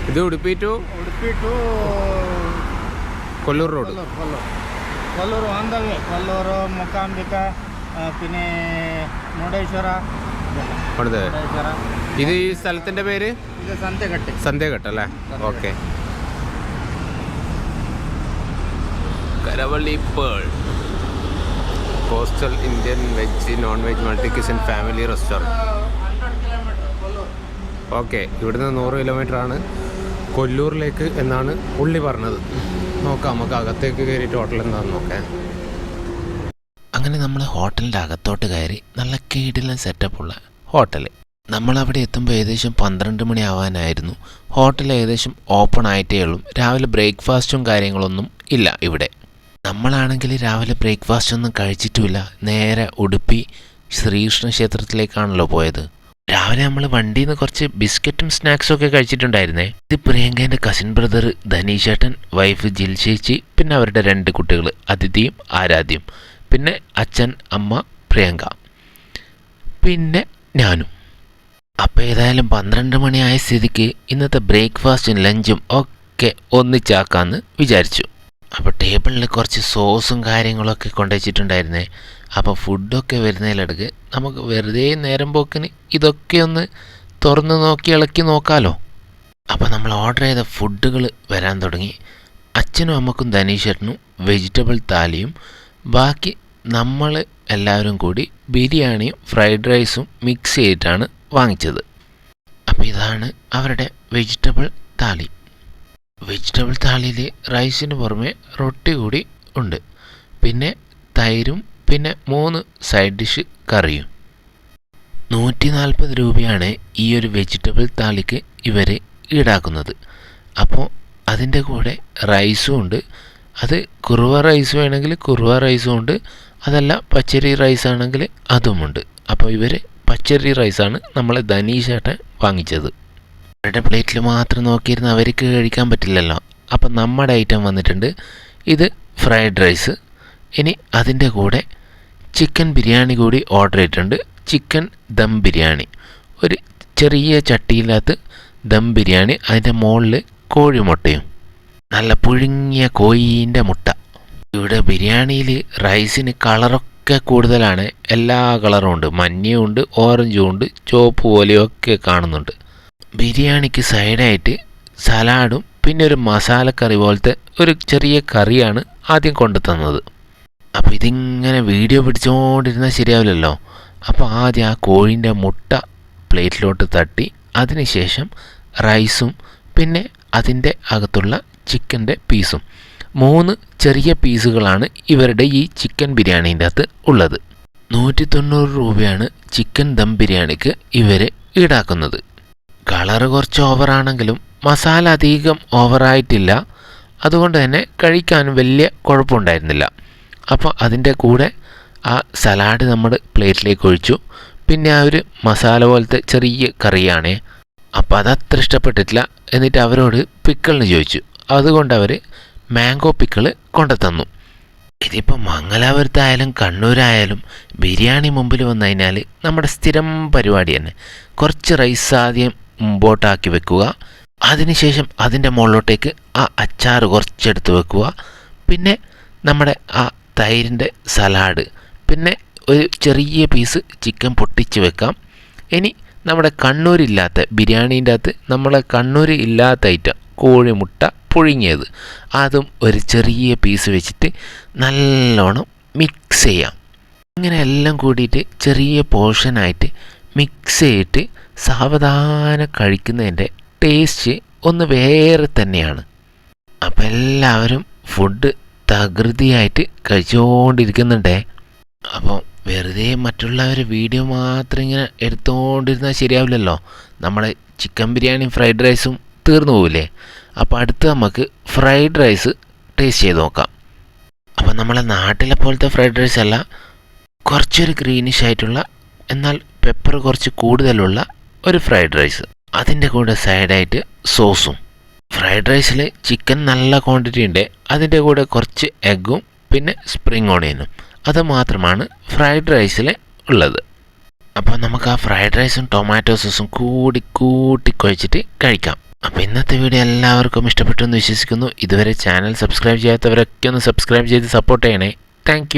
ഇത് Udupi to Kollur road. Kollur on the way. Kollur, Mookambika, പിന്നെ മുരുടേശ്വര. ഇത് ഈ സ്ഥലത്തിൻ്റെ പേര് ഇത് സന്ധ്യഘട്ട്. സന്ധ്യഘട്ട് അല്ലേ? Okay. Karavalli pearl coastal Indian veg non veg multi kitchen family restaurant. Okay, ഇവിടുന്ന് 100 കിലോമീറ്ററാണ് കൊല്ലൂരിലേക്ക് എന്നാണ് പുള്ളി പറഞ്ഞത്. നോക്കാം, നമുക്ക് അകത്തേക്ക് കയറിയിട്ട് ഹോട്ടൽ എന്താണെന്ന് നോക്കാം. അങ്ങനെ നമ്മൾ ഹോട്ടലിൻ്റെ അകത്തോട്ട് കയറി. നല്ല കിടിലൻ സെറ്റപ്പുള്ള ഹോട്ടൽ. നമ്മളവിടെ എത്തുമ്പോൾ ഏകദേശം 12 മണി ആവാനായിരുന്നു. ഹോട്ടൽ ഏകദേശം ഓപ്പൺ ആയിട്ടേ ഉള്ളൂ. രാവിലെ ബ്രേക്ക്ഫാസ്റ്റും കാര്യങ്ങളൊന്നും ഇല്ല ഇവിടെ. നമ്മളാണെങ്കിൽ രാവിലെ ബ്രേക്ക്ഫാസ്റ്റ് ഒന്നും കഴിച്ചിട്ടുമില്ല. നേരെ ഉടുപ്പി ശ്രീകൃഷ്ണ ക്ഷേത്രത്തിലേക്കാണല്ലോ പോയത്. രാവിലെ നമ്മൾ വണ്ടിയിൽ നിന്ന് കുറച്ച് ബിസ്ക്കറ്റും സ്നാക്സും ഒക്കെ കഴിച്ചിട്ടുണ്ടായിരുന്നേ. ഇത് പ്രിയങ്കേൻ്റെ കസിൻ ബ്രദർ ധനീഷേട്ടൻ, വൈഫ് ജിൽ ചേച്ചി, പിന്നെ അവരുടെ 2 കുട്ടികൾ അതിഥിയും ആരാധ്യയും, പിന്നെ അച്ഛൻ, അമ്മ, പ്രിയങ്ക, പിന്നെ ഞാനും. അപ്പോൾ ഏതായാലും 12 മണിയായ സ്ഥിതിക്ക് ഇന്നത്തെ ബ്രേക്ക്ഫാസ്റ്റും ലഞ്ചും ഒക്കെ ഒന്നിച്ചാക്കാമെന്ന് വിചാരിച്ചു. അപ്പോൾ ടേബിളിൽ കുറച്ച് സോസും കാര്യങ്ങളൊക്കെ കൊണ്ടുവച്ചിട്ടുണ്ടായിരുന്നേ. അപ്പോൾ ഫുഡൊക്കെ വരുന്നതിലിടക്ക് നമുക്ക് വെറുതെ നേരം പോക്കിന് ഇതൊക്കെ ഒന്ന് തുറന്ന് നോക്കി ഇളക്കി നോക്കാമല്ലോ. അപ്പോൾ നമ്മൾ ഓർഡർ ചെയ്ത ഫുഡുകൾ വരാൻ തുടങ്ങി. അച്ഛനും അമ്മക്കും ധനീഷേട്ടനും വെജിറ്റബിൾ താലിയും, ബാക്കി നമ്മൾ എല്ലാവരും കൂടി ബിരിയാണിയും ഫ്രൈഡ് റൈസും മിക്സ് ചെയ്തിട്ടാണ് വാങ്ങിച്ചത്. അപ്പോൾ ഇതാണ് അവരുടെ വെജിറ്റബിൾ താലി. വെജിറ്റബിൾ താലിയിൽ റൈസിന് പുറമെ റൊട്ടി കൂടി ഉണ്ട്, പിന്നെ തൈരും, പിന്നെ 3 സൈഡ് ഡിഷ് കറിയും. 140 രൂപയാണ് ഈ ഒരു വെജിറ്റബിൾ താലിക്ക് ഇവർ ഈടാക്കുന്നത്. അപ്പോൾ അതിൻ്റെ കൂടെ റൈസും ഉണ്ട്. അത് കുറുവ റൈസ് വേണമെങ്കിൽ കുറുവ റൈസും ഉണ്ട്, അതല്ല പച്ചരി റൈസ് ആണെങ്കിൽ അതുമുണ്ട്. അപ്പോൾ ഇവർ പച്ചരി റൈസാണ് നമ്മൾ ധനീഷേട്ടൻ വാങ്ങിച്ചത്. അവരുടെ പ്ലേറ്റിൽ മാത്രം നോക്കിയിരുന്ന് അവർക്ക് കഴിക്കാൻ പറ്റില്ലല്ലോ. അപ്പം നമ്മുടെ ഐറ്റം വന്നിട്ടുണ്ട്. ഇത് ഫ്രൈഡ് റൈസ്. ഇനി അതിൻ്റെ കൂടെ ചിക്കൻ ബിരിയാണി കൂടി ഓർഡർ ചെയ്തിട്ടുണ്ട്. ചിക്കൻ ദം ബിരിയാണി, ഒരു ചെറിയ ചട്ടിയിനകത്ത് ദം ബിരിയാണി, അതിൻ്റെ മുകളിൽ കോഴിമുട്ടയും, നല്ല പുഴുങ്ങിയ കോഴീൻ്റെ മുട്ട. ഇവിടെ ബിരിയാണിയിൽ റൈസിന് കളറൊക്കെ കൂടുതലാണ്. എല്ലാ കളറും ഉണ്ട്, മഞ്ഞയും ഉണ്ട്, ഓറഞ്ചും ഉണ്ട്, ചുവപ്പ് പോലെയൊക്കെ കാണുന്നുണ്ട്. ബിരിയാണിക്ക് സൈഡായിട്ട് സലാഡും പിന്നെ ഒരു മസാലക്കറി പോലത്തെ ഒരു ചെറിയ കറിയാണ് ആദ്യം കൊണ്ടു തന്നത്. അപ്പോൾ ഇതിങ്ങനെ വീഡിയോ പിടിച്ചുകൊണ്ടിരുന്നാൽ ശരിയാവില്ലല്ലോ. അപ്പോൾ ആദ്യം ആ കോഴീൻ്റെ മുട്ട പ്ലേറ്റിലോട്ട് തട്ടി, അതിനുശേഷം റൈസും പിന്നെ അതിൻ്റെ അകത്തുള്ള ചിക്കൻ്റെ പീസും. 3 ചെറിയ പീസുകളാണ് ഇവരുടെ ഈ ചിക്കൻ ബിരിയാണീൻ്റെ അകത്ത് ഉള്ളത്. 190 രൂപയാണ് ചിക്കൻ ദം ബിരിയാണിക്ക് ഇവർ ഈടാക്കുന്നത്. കളറ് കുറച്ച് ഓവറാണെങ്കിലും മസാല അധികം ഓവറായിട്ടില്ല. അതുകൊണ്ട് തന്നെ കഴിക്കാനും വലിയ കുഴപ്പമുണ്ടായിരുന്നില്ല. അപ്പോൾ അതിൻ്റെ കൂടെ ആ സലാഡ് നമ്മൾ പ്ലേറ്റിലേക്ക് ഒഴിച്ചു. പിന്നെ ആ ഒരു മസാല പോലത്തെ ചെറിയ കറിയാണേ. അപ്പോൾ അതത്ര ഇഷ്ടപ്പെട്ടിട്ടില്ല. എന്നിട്ട് അവരോട് പിക്കിളിന് ചോദിച്ചു. അതുകൊണ്ട് അവർ മാംഗോ പിക്കിൾ കൊണ്ടുതന്നു. ഇതിപ്പോൾ മംഗലാപുരത്തായാലും കണ്ണൂരായാലും ബിരിയാണി മുമ്പിൽ വന്നു കഴിഞ്ഞാൽ നമ്മുടെ സ്ഥിരം പരിപാടി തന്നെ. കുറച്ച് റൈസ് ആദ്യം മുമ്പോട്ടാക്കി വെക്കുക, അതിനുശേഷം അതിൻ്റെ മുകളിലോട്ടേക്ക് ആ അച്ചാർ കുറച്ചെടുത്ത് വെക്കുക, പിന്നെ നമ്മുടെ ആ തൈരിൻ്റെ സലാഡ്, പിന്നെ ഒരു ചെറിയ പീസ് ചിക്കൻ പൊട്ടിച്ച് വെക്കാം. ഇനി നമ്മുടെ കണ്ണൂരില്ലാത്ത ബിരിയാണീൻ്റെ അകത്ത് നമ്മളെ കണ്ണൂർ ഇല്ലാത്ത ഐറ്റം കോഴിമുട്ട പുഴുങ്ങിയത്, അതും ഒരു ചെറിയ പീസ് വെച്ചിട്ട് നല്ലോണം മിക്സ് ചെയ്യാം. ഇങ്ങനെ എല്ലാം കൂടിയിട്ട് ചെറിയ പോർഷനായിട്ട് മിക്സ് ചെയ്തിട്ട് സാവധാനം കഴിക്കുന്നതിൻ്റെ ടേസ്റ്റ് ഒന്ന് വേറെ തന്നെയാണ്. അപ്പം എല്ലാവരും ഫുഡ് തകൃതിയായിട്ട് കഴിച്ചുകൊണ്ടിരിക്കുന്നുണ്ടേ. അപ്പോൾ വെറുതെ മറ്റുള്ളവർ വീഡിയോ മാത്രം ഇങ്ങനെ എടുത്തുകൊണ്ടിരുന്നാൽ ശരിയാവില്ലല്ലോ. നമ്മളെ ചിക്കൻ ബിരിയാണിയും ഫ്രൈഡ് റൈസും തീർന്നു പോവില്ലേ. അപ്പോൾ അടുത്ത് നമുക്ക് ഫ്രൈഡ് റൈസ് ടേസ്റ്റ് ചെയ്ത് നോക്കാം. അപ്പം നമ്മളെ നാട്ടിലെ പോലത്തെ ഫ്രൈഡ് റൈസ് അല്ല, കുറച്ചൊരു ഗ്രീനിഷ് ആയിട്ടുള്ള എന്നാൽ പെപ്പർ കുറച്ച് കൂടുതലുള്ള ഒരു ഫ്രൈഡ് റൈസ്. അതിൻ്റെ കൂടെ സൈഡായിട്ട് സോസും. ഫ്രൈഡ് റൈസിൽ ചിക്കൻ നല്ല ക്വാണ്ടിറ്റി ഉണ്ട്. അതിൻ്റെ കൂടെ കുറച്ച് എഗ്ഗും പിന്നെ സ്പ്രിംഗ് ഓണിയനും. അത് മാത്രമാണ് ഫ്രൈഡ് റൈസിൽ ഉള്ളത്. അപ്പോൾ നമുക്ക് ആ ഫ്രൈഡ് റൈസും ടൊമാറ്റോ സോസും കൂട്ടി കുഴച്ചിട്ട് കഴിക്കാം. അപ്പോൾ ഇന്നത്തെ വീഡിയോ എല്ലാവർക്കും ഇഷ്ടപ്പെട്ടു എന്ന് വിശ്വസിക്കുന്നു. ഇതുവരെ ചാനൽ സബ്സ്ക്രൈബ് ചെയ്യാത്തവരൊക്കെ ഒന്ന് സബ്സ്ക്രൈബ് ചെയ്ത് സപ്പോർട്ട് ചെയ്യണേ. താങ്ക്